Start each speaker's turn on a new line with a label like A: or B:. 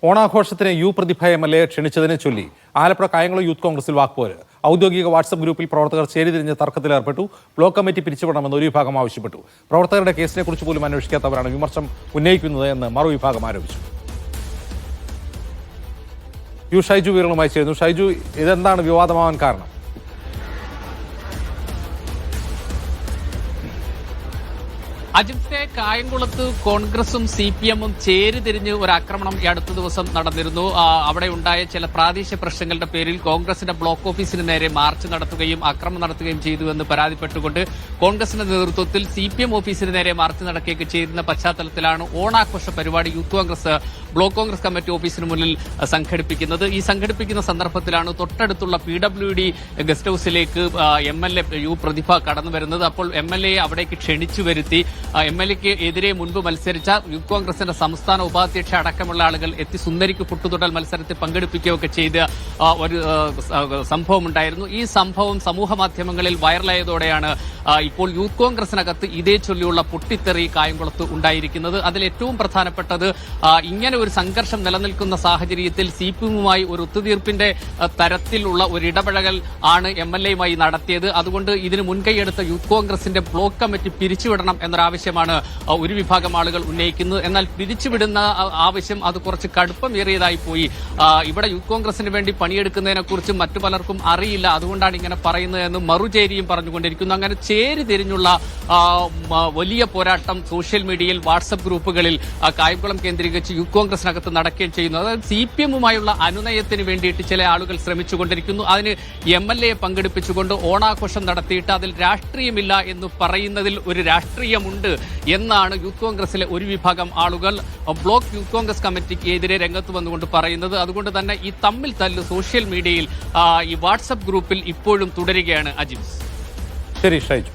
A: ഓണാഘോഷത്തിന് U പ്രതിഭ MLA ക്ഷണിച്ചതിനെ ചൊല്ലി Alappuzha Kayamkulam youth കോൺഗ്രസിൽ വാക്പോര്. ഔദ്യോഗിക വാട്സ്ആപ്പ് ഗ്രൂപ്പിൽ പ്രവർത്തകർ ചേരിതിരിഞ്ഞ് തർക്കത്തിലേർപ്പെട്ടു. ബ്ലോക്ക് കമ്മിറ്റി പിരിച്ചുവിടണമെന്ന് ഒരു വിഭാഗം ആവശ്യപ്പെട്ടു. പ്രവർത്തകരുടെ കേസിനെക്കുറിച്ച് പോലും അന്വേഷിക്കാത്തവരാണ് വിമർശനം ഉന്നയിക്കുന്നത് എന്ന് മറുവിഭാഗം ആരോപിച്ചു. യു ഷൈജു വിവരങ്ങളുമായി ചേരുന്നു. ഷൈജു, ഇതെന്താണ് വിവാദമാവാൻ കാരണം?
B: അജിംസെ, കായംകുളത്ത് കോൺഗ്രസും CPM-ഉം ചേരിതിരിഞ്ഞ് ഒരു ആക്രമണം ഈ അടുത്ത ദിവസം നടന്നിരുന്നു. അവിടെ ഉണ്ടായ ചില പ്രാദേശിക പ്രശ്നങ്ങളുടെ പേരിൽ കോൺഗ്രസിന്റെ ബ്ലോക്ക് ഓഫീസിന് നേരെ മാർച്ച് നടത്തുകയും ആക്രമണം നടത്തുകയും ചെയ്തുവെന്ന് പരാതിപ്പെട്ടുകൊണ്ട് കോൺഗ്രസിന്റെ നേതൃത്വത്തിൽ CPM ഓഫീസിന് നേരെ മാർച്ച് നടക്കുകയൊക്കെ ചെയ്യുന്ന പശ്ചാത്തലത്തിലാണ് ഓണാഘോഷ പരിപാടി youth Congress block Congress committee ഓഫീസിന് മുന്നിൽ സംഘടിപ്പിക്കുന്നത്. ഈ സംഘടിപ്പിക്കുന്ന സന്ദർഭത്തിലാണ് തൊട്ടടുത്തുള്ള PWD ഗസ്റ്റ് ഹൌസിലേക്ക് MLA യു പ്രതിഭ കടന്നു വരുന്നത്. അപ്പോൾ MLA അവിടേക്ക് ക്ഷണിച്ചു വരുത്തി. MLAക്ക് എതിരെ മുൻപ് മത്സരിച്ച യൂത്ത് കോൺഗ്രസിന്റെ സംസ്ഥാന ഉപാധ്യക്ഷ അടക്കമുള്ള ആളുകൾ എത്തി സുന്ദരിക്ക് പുട്ടുതൊടൽ മത്സരത്തിൽ പങ്കെടുപ്പിക്കുകയൊക്കെ ചെയ്ത ഒരു സംഭവം ഉണ്ടായിരുന്നു. ഈ സംഭവം സമൂഹ മാധ്യമങ്ങളിൽ വൈറലായതോടെയാണ് ഇപ്പോൾ യൂത്ത് കോൺഗ്രസിനകത്ത് ഇതേ ചൊല്ലിയുള്ള പൊട്ടിത്തെറി കായംകുളത്ത് ഉണ്ടായിരിക്കുന്നത്. അതിൽ ഏറ്റവും പ്രധാനപ്പെട്ടത് ഇങ്ങനെ ഒരു സംഘർഷം നിലനിൽക്കുന്ന സാഹചര്യത്തിൽ CPM-യുമായി ഒരു ഒത്തുതീർപ്പിന്റെ തരത്തിലുള്ള ഒരു ഇടപഴകൽ ആണ് MLA-യുമായി നടത്തിയത്. അതുകൊണ്ട് ഇതിന് മുൻകൈയെടുത്ത യൂത്ത് കോൺഗ്രസിന്റെ ബ്ലോക്ക് കമ്മിറ്റി പിരിച്ചുവിടണം എന്നൊരാവശ്യമാണ് ഒരു വിഭാഗം ആളുകൾ ഉന്നയിക്കുന്നത്. എന്നാൽ പിരിച്ചുവിടുന്ന ആവശ്യം അത് കുറച്ച് കടുപ്പമേറിയതായി പോയി. ഇവിടെ യൂത്ത് കോൺഗ്രസിന് വേണ്ടി പണിയെടുക്കുന്നതിനെ കുറിച്ച് മറ്റു പലർക്കും അറിയില്ല, അതുകൊണ്ടാണ് ഇങ്ങനെ പറയുന്നതെന്ന് മറുചേരിയും പറഞ്ഞുകൊണ്ടിരിക്കുന്നു. അങ്ങനെ ചേരി തിരിഞ്ഞുള്ള വലിയ പോരാട്ടം സോഷ്യൽ മീഡിയയിൽ വാട്സ്ആപ്പ് ഗ്രൂപ്പുകളിൽ കായംകുളം കേന്ദ്രീകരിച്ച് യൂത്ത് കോൺഗ്രസിനകത്ത് നടക്കുകയും ചെയ്യുന്നു. അതായത് CPM-യുമായുള്ള അനുനയത്തിന് വേണ്ടിയിട്ട് ചില ആളുകൾ ശ്രമിച്ചുകൊണ്ടിരിക്കുന്നു. അതിന് MLA-യെ പങ്കെടുപ്പിച്ചുകൊണ്ട് ഓണാഘോഷം നടത്തിയിട്ട് അതിൽ രാഷ്ട്രീയമില്ല എന്ന് പറയുന്നതിൽ ഒരു രാഷ്ട്രീയമുണ്ട് എന്നാണ് യൂത്ത് കോൺഗ്രസിലെ ഒരു വിഭാഗം ആളുകൾ ബ്ലോക്ക് യൂത്ത് കോൺഗ്രസ് കമ്മിറ്റിക്ക് എതിരെ രംഗത്ത് വന്നുകൊണ്ട് പറയുന്നത്. അതുകൊണ്ട് തന്നെ ഈ തമ്മിൽ തല്ല് സോഷ്യൽ മീഡിയയിൽ ഈ വാട്സ്ആപ്പ് ഗ്രൂപ്പിൽ ഇപ്പോഴും തുടരുകയാണ്. അജിംസ്.
A: ശരി ഷൈജു.